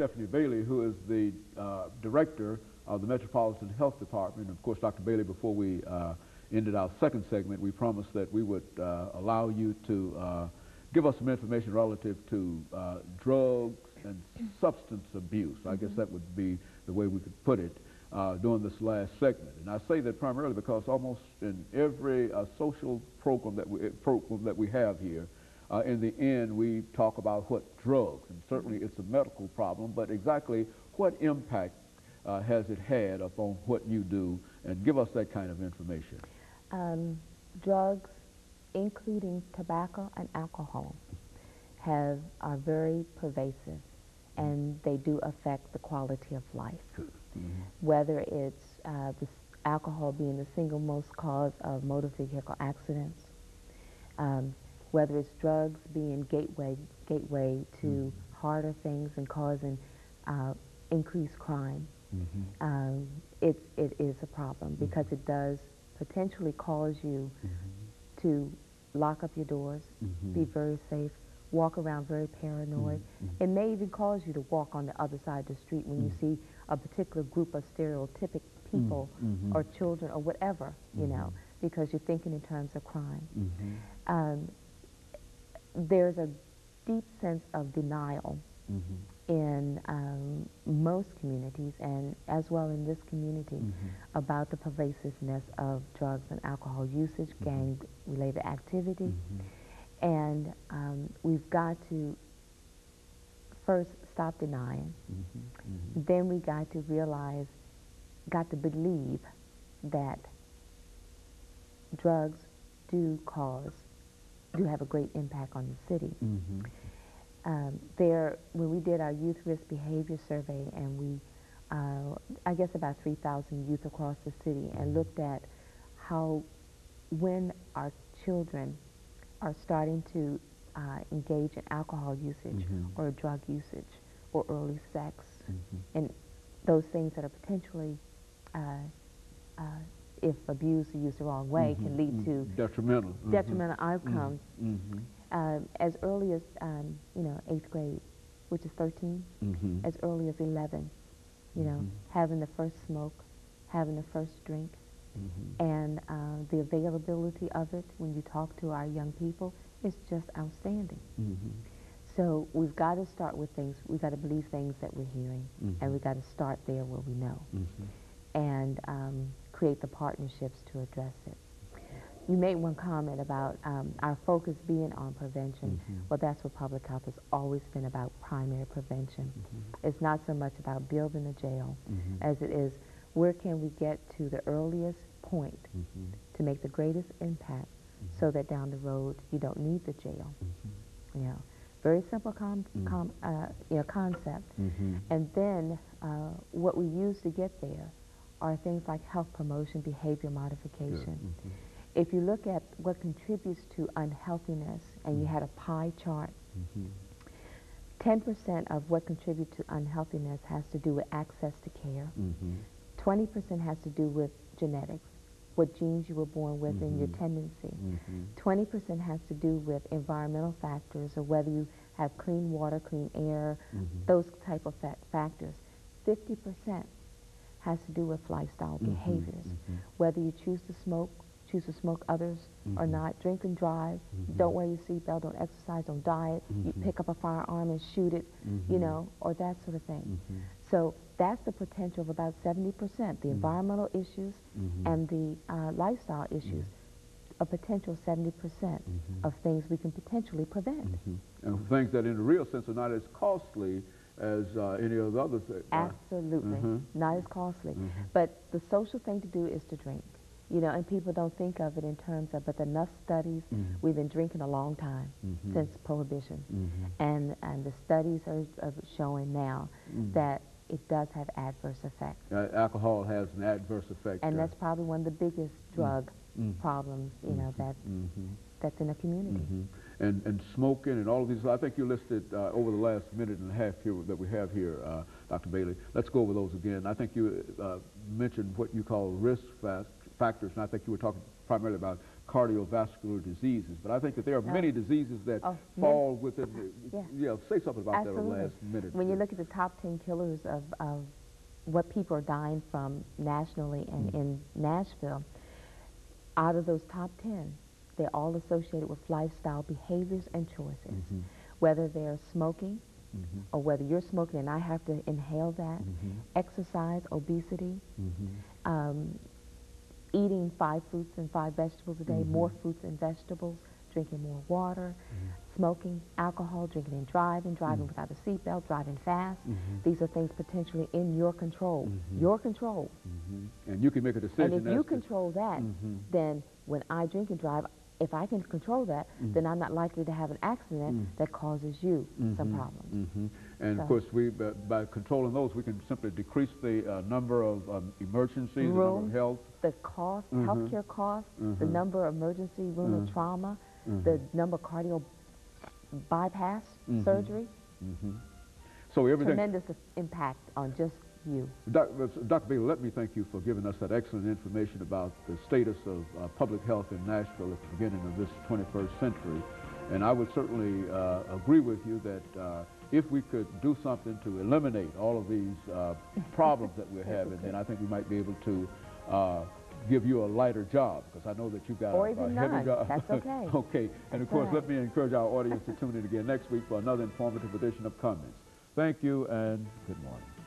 Stephanie Bailey, who is the director of the Metropolitan Health Department. And of course, Dr. Bailey, before we ended our second segment, we promised that we would allow you to give us some information relative to drugs and substance abuse. I guess that would be the way we could put it during this last segment. And I say that primarily because almost in every social program that we have here, in the end, we talk about what drugs, and certainly it's a medical problem, but exactly what impact has it had upon what you do, and give us that kind of information. Drugs, including tobacco and alcohol, are very pervasive, and they do affect the quality of life. Whether it's the alcohol being the single most cause of motor vehicle accidents, whether it's drugs being gateway to harder things and causing increased crime, it is a problem because it does potentially cause you to lock up your doors, be very safe, walk around very paranoid. It may even cause you to walk on the other side of the street when you see a particular group of stereotypic people or children or whatever, you know, because you're thinking in terms of crime. There's a deep sense of denial in most communities, and as well in this community, about the pervasiveness of drugs and alcohol usage, gang-related activity. And we've got to first stop denying. Then we got to realize, got to believe that drugs do have a great impact on the city. When we did our youth risk behavior survey, and we, I guess about 3,000 youth across the city, and looked at how when our children are starting to engage in alcohol usage or drug usage or early sex, and those things that are potentially, if abused or used the wrong way, can lead to detrimental outcomes. As early as you know, 8th grade, which is 13, as early as 11, you know, having the first smoke, having the first drink, and the availability of it when you talk to our young people is just outstanding. So we've got to start with things. We've got to believe things that we're hearing, and we've got to start there where we know, and create the partnerships to address it. You made one comment about our focus being on prevention. Well, that's what public health has always been about, primary prevention. It's not so much about building a jail as it is where can we get to the earliest point to make the greatest impact so that down the road you don't need the jail. You know, very simple concept. And then what we use to get there are things like health promotion, behavior modification. If you look at what contributes to unhealthiness, and you had a pie chart, 10% of what contributes to unhealthiness has to do with access to care. 20% has to do with genetics, what genes you were born with and your tendency. 20% has to do with environmental factors, or whether you have clean water, clean air, those type of factors. 50% has to do with lifestyle behaviors, whether you choose to smoke others or not, drink and drive, don't wear your seatbelt, don't exercise, don't diet, you pick up a firearm and shoot it, you know, or that sort of thing. So that's the potential of about 70%, the environmental issues and the lifestyle issues, a potential 70% of things we can potentially prevent. And things that in the real sense are not as costly as any of the other things. Absolutely, not as costly. But the social thing to do is to drink. You know, and people don't think of it in terms of, but enough studies, we've been drinking a long time, since Prohibition. And the studies are showing now that it does have adverse effects. Alcohol has an adverse effect. And that's probably one of the biggest drug problems, you know, that's in a community. And smoking and all of these, I think you listed over the last minute and a half here that we have here, Dr. Bailey. Let's go over those again. I think you mentioned what you call risk factors, and I think you were talking primarily about cardiovascular diseases. But I think that there are many diseases that fall within the, yeah. Say something about Absolutely. that in the last minute. When you look at the top 10 killers of what people are dying from nationally and in Nashville, out of those top 10, they're all associated with lifestyle behaviors and choices, whether they're smoking, or whether you're smoking and I have to inhale that, exercise, obesity, eating 5 fruits and 5 vegetables a day, more fruits and vegetables, drinking more water, smoking, alcohol, drinking and driving, driving without a seatbelt, driving fast. These are things potentially in your control. Your control. And you can make a decision. And if you control that, then when I drink and drive, if I can control that, then I'm not likely to have an accident that causes you some problems. And of course, by controlling those, we can simply decrease the number of emergencies, the number of health. The cost, healthcare costs, the number of emergency room and trauma, the number of cardio bypass surgery. So everything. Tremendous impact on just you. Dr. Bailey, let me thank you for giving us that excellent information about the status of public health in Nashville at the beginning of this 21st century. And I would certainly agree with you that if we could do something to eliminate all of these problems that we're having, then I think we might be able to give you a lighter job, because I know that you've got a heavy job. That's okay. Okay. And of course, let me encourage our audience to tune in again next week for another informative edition of Comments. Thank you and good morning.